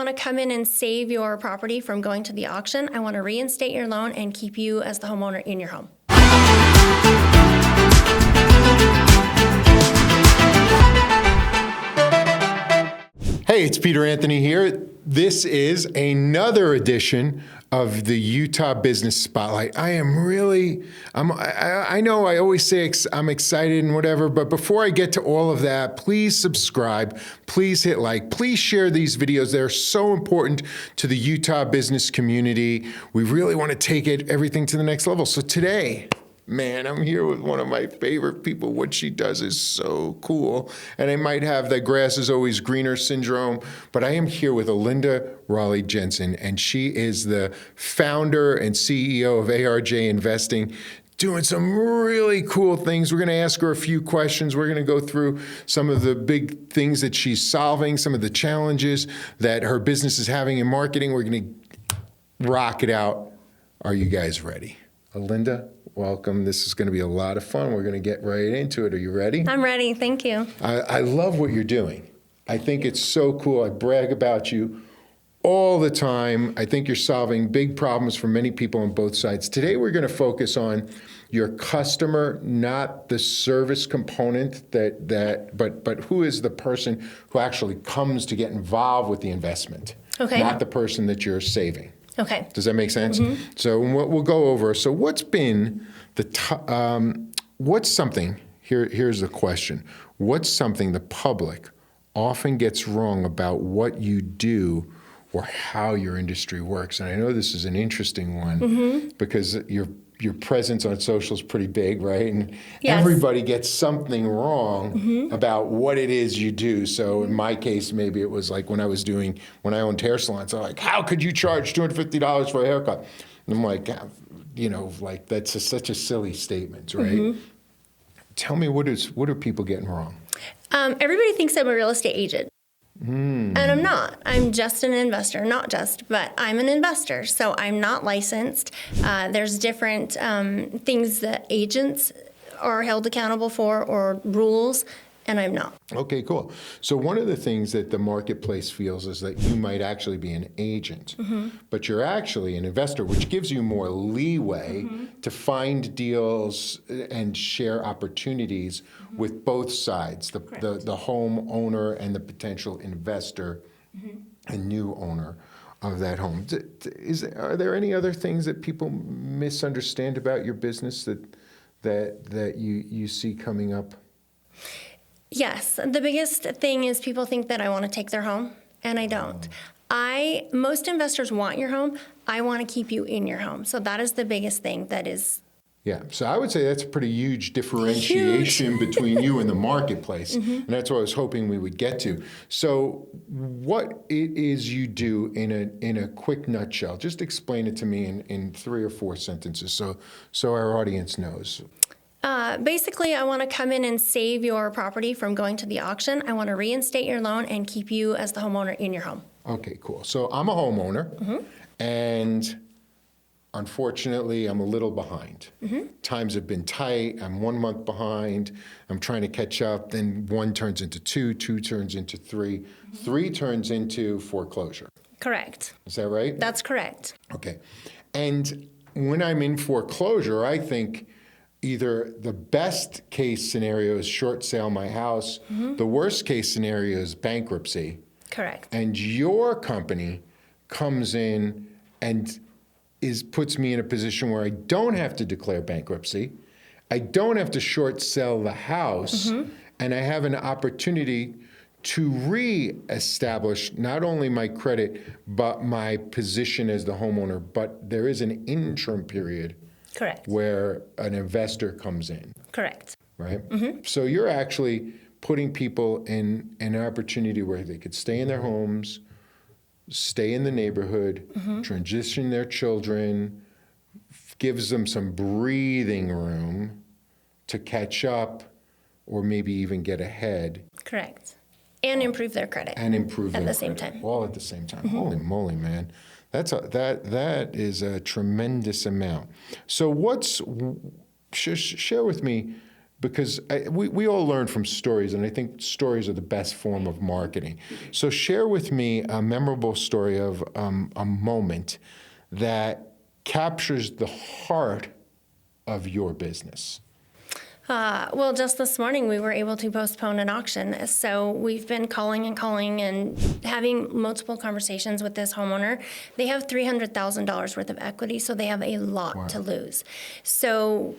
want to come in and save your property from going to the auction. I want to reinstate your loan and keep you as the homeowner in your home. Hey, it's Peter Anthony here. This is another edition of the Utah Business Spotlight. I know I always say I'm excited and whatever, but before I get to all of that, please subscribe, please hit like, please share these videos. They're so important to the Utah business community. We really want to take everything to the next level. So today, man, I'm here with one of my favorite people. What she does is so cool. And I might have the grass is always greener syndrome, but I am here with Alinda Rowley Jensen, and she is the founder and CEO of ARJ Investing, doing some really cool things. We're going to ask her a few questions. We're going to go through some of the big things that she's solving, some of the challenges that her business is having in marketing. We're going to rock it out. Are you guys ready? Alinda, welcome. This is going to be a lot of fun. We're going to get right into it. Are you ready? I'm ready. Thank you. I love what you're doing. I think it's so cool. I brag about you all the time. I think you're solving big problems for many people on both sides. Today, we're going to focus on your customer, not the service component, but who is the person who actually comes to get involved with the investment, Okay. not the person that you're saving. Okay. Does that make sense? Mm-hmm. So what we'll go over. So what's been what's something, here's the question. What's something the public often gets wrong about what you do or how your industry works? And I know this is an interesting one because your presence on social is pretty big, right? And Yes. Everybody gets something wrong about what it is you do. So in my case, maybe it was like when I owned hair salons, I'm like, how could you charge $250 for a haircut? And I'm like, that's such a silly statement, right? Tell me, what are people getting wrong? Everybody thinks I'm a real estate agent. And I'm not. I'm just an investor. Not just, but I'm an investor. So I'm not licensed. There's different things that agents are held accountable for or rules, and I'm not. Okay, cool. So one of the things that the marketplace feels is that you might actually be an agent, but you're actually an investor, which gives you more leeway to find deals and share opportunities with both sides, the homeowner and the potential investor and new owner of that home. Are there any other things that people misunderstand about your business that you see coming up? Yes. The biggest thing is people think that I want to take their home, and I don't. Most investors want your home. I want to keep you in your home. So that is the biggest thing that is. Yeah. So I would say that's a pretty huge differentiation between you and the marketplace. And that's what I was hoping we would get to. So what it is you do in a quick nutshell, just explain it to me in 3 or 4 sentences so our audience knows. Basically, I want to come in and save your property from going to the auction. I want to reinstate your loan and keep you as the homeowner in your home. Okay, cool. So I'm a homeowner, and unfortunately, I'm a little behind. Times have been tight. I'm 1 month behind. I'm trying to catch up. Then 1 turns into 2, 2 turns into 3, 3 turns into foreclosure. Correct. Is that right? That's correct. Okay. And when I'm in foreclosure, I think either the best case scenario is short sale my house, the worst case scenario is bankruptcy. Correct. And your company comes in and puts me in a position where I don't have to declare bankruptcy, I don't have to short sell the house, and I have an opportunity to reestablish not only my credit, but my position as the homeowner. But there is an interim period. Correct. Where an investor comes in. Correct. Right? So you're actually putting people in an opportunity where they could stay in their homes, stay in the neighborhood, transition their children, gives them some breathing room to catch up or maybe even get ahead. Correct. And improve their credit. And improve at their the same credit. time. All at the same time. Holy moly, man. That is a tremendous amount. So share with me because we all learn from stories, and I think stories are the best form of marketing. So share with me a memorable story of a moment that captures the heart of your business. Well, just this morning we were able to postpone an auction. So we've been calling and having multiple conversations with this homeowner. They have $300,000 worth of equity, so they have a lot to lose. So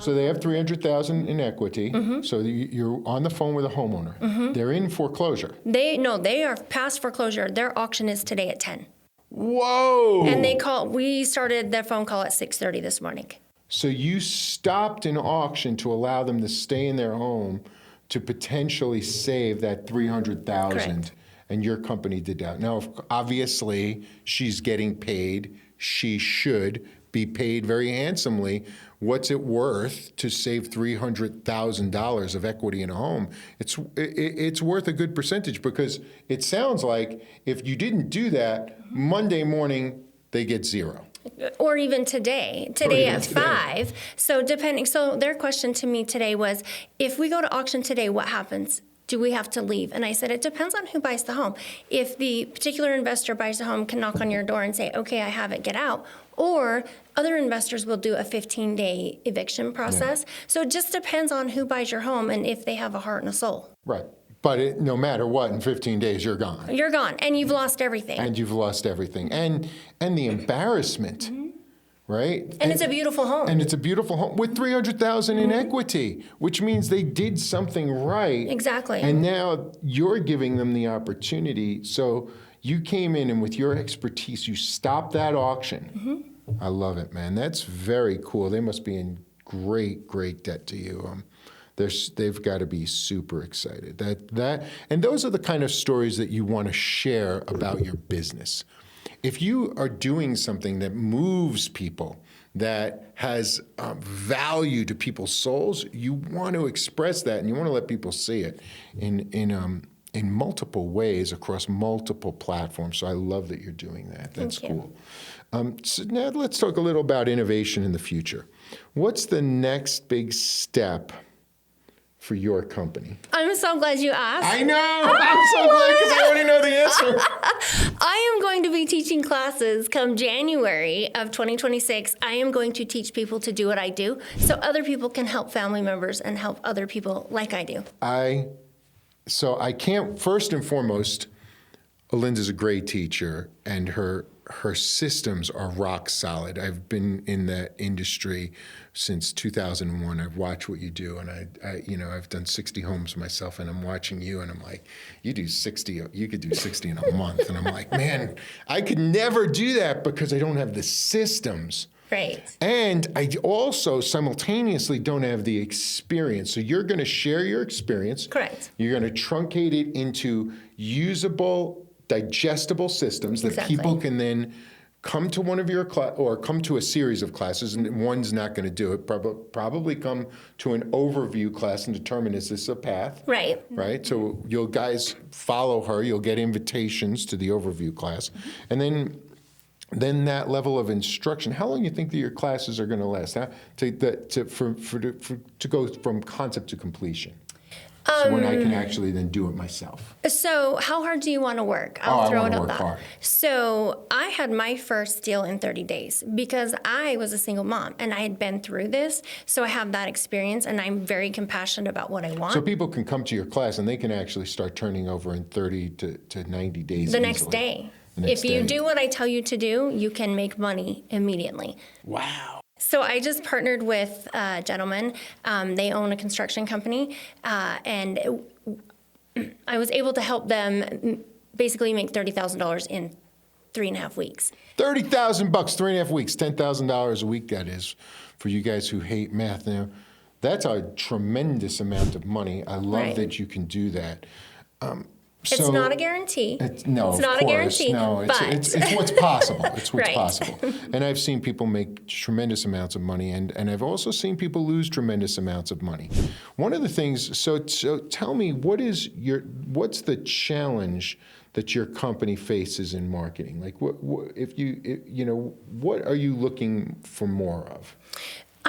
they have $300,000 in equity. So you're on the phone with a homeowner. They're in foreclosure. They are past foreclosure. Their auction is today at 10. Whoa! And we started their phone call at 6:30 this morning. So you stopped an auction to allow them to stay in their home to potentially save that $300,000, Correct. and your company did that. Now, obviously, she's getting paid. She should be paid very handsomely. What's it worth to save $300,000 of equity in a home? It's worth a good percentage, because it sounds like if you didn't do that, Monday morning they get zero. Or even today at 5. So their question to me today was, if we go to auction today, what happens? Do we have to leave? And I said, it depends on who buys the home. If the particular investor buys the home, can knock on your door and say, okay, I have it, get out. Or other investors will do a 15-day eviction process. Yeah. So it just depends on who buys your home and if they have a heart and a soul. Right. But no matter what, in 15 days, you're gone. You're gone, and you've lost everything. And the embarrassment, right? And it's a beautiful home. And it's a beautiful home with $300,000 in equity, which means they did something right. Exactly. And now you're giving them the opportunity. So you came in, and with your expertise, you stopped that auction. I love it, man. That's very cool. They must be in great debt to you. They've got to be super excited. And those are the kind of stories that you want to share about your business. If you are doing something that moves people, that has value to people's souls, you want to express that, and you want to let people see it in multiple ways across multiple platforms. So I love that you're doing that. That's cool. So now let's talk a little about innovation in the future. What's the next big step for your company? I'm so glad you asked. I know. I'm so glad, because I already know the answer. I am going to be teaching classes come January of 2026. I am going to teach people to do what I do, so other people can help family members and help other people like I do. So I can't, first and foremost, Alinda's a great teacher, and her systems are rock solid. I've been in that industry since 2001. I've watched what you do, and I've done 60 homes myself, and I'm watching you, and I'm like, you could do 60 in a month. And I'm like, man, I could never do that because I don't have the systems. Right. And I also simultaneously don't have the experience. So you're going to share your experience. Correct. You're going to truncate it into usable, digestible systems that people can then come to one of your or come to a series of classes, and one's not going to do it. Probably come to an overview class and determine, is this a path? Right. Right. So you'll guys follow her. You'll get invitations to the overview class, and then that level of instruction. How long do you think that your classes are going to last? To go from concept to completion. So when I can actually then do it myself. So how hard do you want to work? I'll throw it up that. Hard. So I had my first deal in 30 days because I was a single mom and I had been through this. So I have that experience, and I'm very compassionate about what I want. So people can come to your class and they can actually start turning over in 30 to 90 days. The next day. If you do what I tell you to do, you can make money immediately. Wow. So I just partnered with a gentleman. They own a construction company, and I was able to help them basically make $30,000 in 3.5 weeks. $30,000, 3.5 weeks, $10,000 a week. That is, for you guys who hate math. Now, that's a tremendous amount of money. I love that you can do that. It's not a guarantee. It's not a guarantee. No, it's what's possible. It's what's possible. And I've seen people make tremendous amounts of money, and I've also seen people lose tremendous amounts of money. One of the things. So tell me, what's the challenge that your company faces in marketing? Like, what are you looking for more of?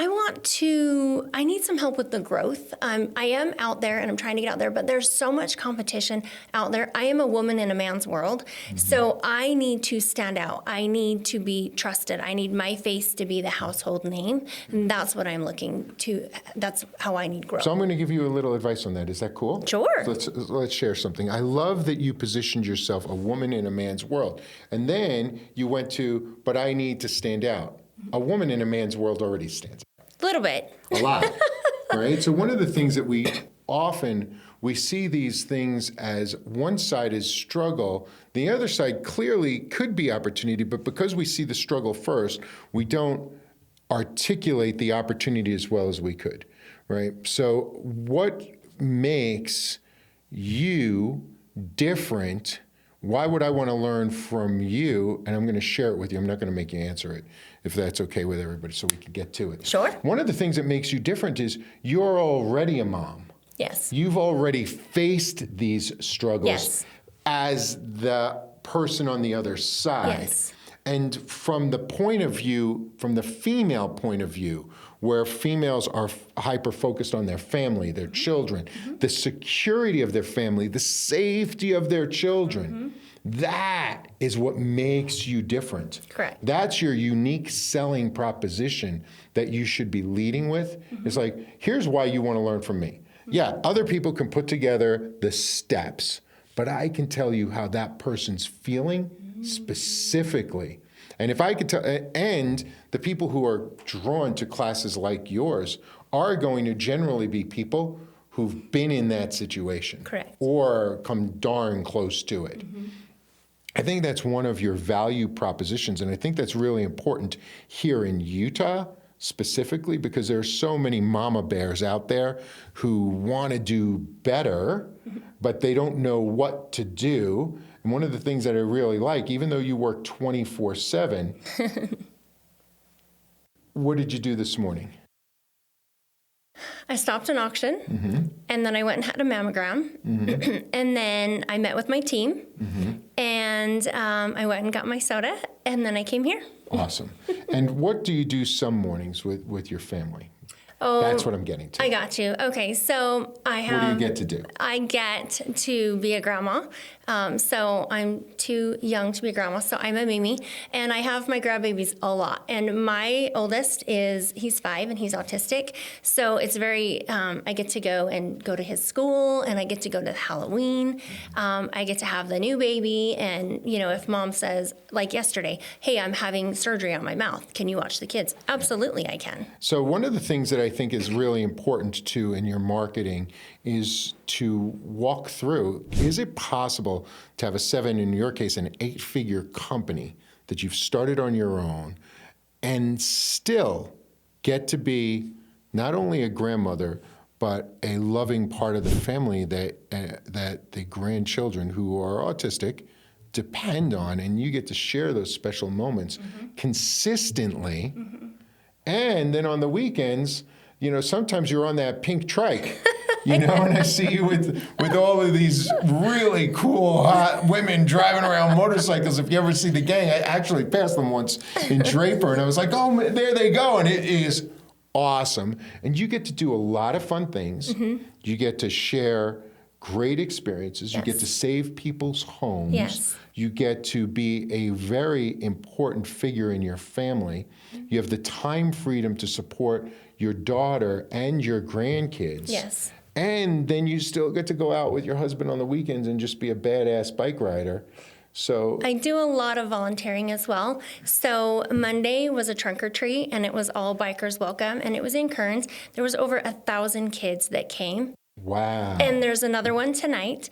I need some help with the growth. I am out there and I'm trying to get out there, but there's so much competition out there. I am a woman in a man's world. So I need to stand out. I need to be trusted. I need my face to be the household name. And that's what I'm looking to. That's how I need growth. So I'm going to give you a little advice on that. Is that cool? Sure. So let's share something. I love that you positioned yourself a woman in a man's world. And then you went to, but I need to stand out. A woman in a man's world already stands out. A little bit. A lot, right? So one of the things that we see these things as one side is struggle, the other side clearly could be opportunity, but because we see the struggle first, we don't articulate the opportunity as well as we could, right? So what makes you different? Why would I want to learn from you? And I'm going to share it with you. I'm not going to make you answer it, if that's okay with everybody, so we can get to it. Sure. One of the things that makes you different is you're already a mom. Yes. You've already faced these struggles Yes. as the person on the other side. Yes. And from the point of view, from the female point of view, where females are hyper-focused on their family, their children, the security of their family, the safety of their children, that is what makes you different. Correct. That's your unique selling proposition that you should be leading with. It's like, here's why you want to learn from me. Yeah, other people can put together the steps, but I can tell you how that person's feeling specifically. And if I could tell, and the people who are drawn to classes like yours are going to generally be people who've been in that situation. Correct. Or come darn close to it. I think that's one of your value propositions, and I think that's really important here in Utah specifically, because there are so many mama bears out there who want to do better, but they don't know what to do. And one of the things that I really like, even though you work 24/7, what did you do this morning? I stopped an auction, and then I went and had a mammogram, and then I met with my team, and I went and got my soda, and then I came here. Awesome. And what do you do some mornings with your family? Oh, That's what I'm getting to. I got you. Okay, so I have. What do you get to do? I get to be a grandma. So I'm too young to be a grandma, so I'm a Mimi. And I have my grandbabies a lot. And my oldest he's 5 and he's autistic. So it's very, I get to go to his school, and I get to go to Halloween. I get to have the new baby. And, if mom says, like yesterday, hey, I'm having surgery on my mouth, can you watch the kids? Absolutely, I can. So one of the things that I think is really important too in your marketing is to walk through, is it possible to have in your case, an 8-figure company that you've started on your own and still get to be not only a grandmother, but a loving part of the family that the grandchildren who are autistic depend on, and you get to share those special moments consistently. And then on the weekends, sometimes you're on that pink trike, and I see you with all of these really cool, hot women driving around motorcycles. If you ever see the gang, I actually passed them once in Draper, and I was like, oh, there they go, and it is awesome. And you get to do a lot of fun things. You get to share great experiences. You get to save people's homes. Yes. You get to be a very important figure in your family. You have the time freedom to support your daughter and your grandkids. Yes. And then you still get to go out with your husband on the weekends and just be a badass bike rider. So I do a lot of volunteering as well. So Monday was a trunk or treat, and it was all bikers welcome, and it was in Kearns. There was over 1,000 kids that came. wow. And there's another one tonight.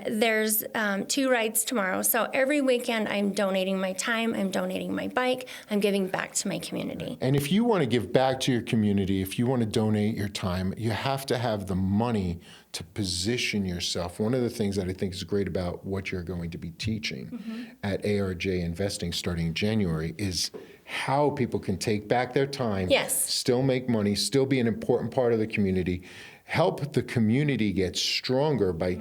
There's 2 rides tomorrow. So every weekend I'm donating my time, I'm donating my bike, I'm giving back to my community. And if you want to give back to your community, if you want to donate your time, you have to have the money to position yourself. One of the things that I think is great about what you're going to be teaching at ARJ Investing starting in January is how people can take back their time, still make money, still be an important part of the community, help the community get stronger by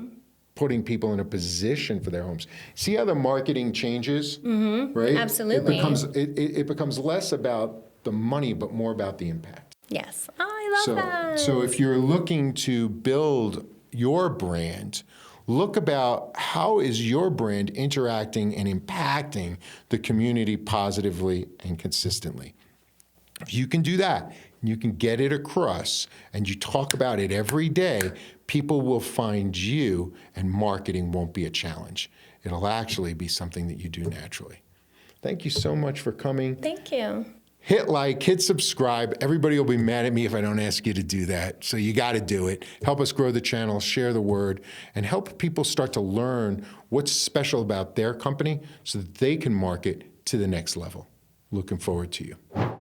putting people in a position for their homes. See how the marketing changes, right? Absolutely. It becomes less about the money, but more about the impact. Yes. Oh, I love that. So if you're looking to build your brand, look about how is your brand interacting and impacting the community positively and consistently. If you can do that, you can get it across, and you talk about it every day, people will find you, and marketing won't be a challenge. It'll actually be something that you do naturally. Thank you so much for coming. Thank you. Hit like, hit subscribe. Everybody will be mad at me if I don't ask you to do that. So you got to do it. Help us grow the channel, share the word, and help people start to learn what's special about their company so that they can market to the next level. Looking forward to you.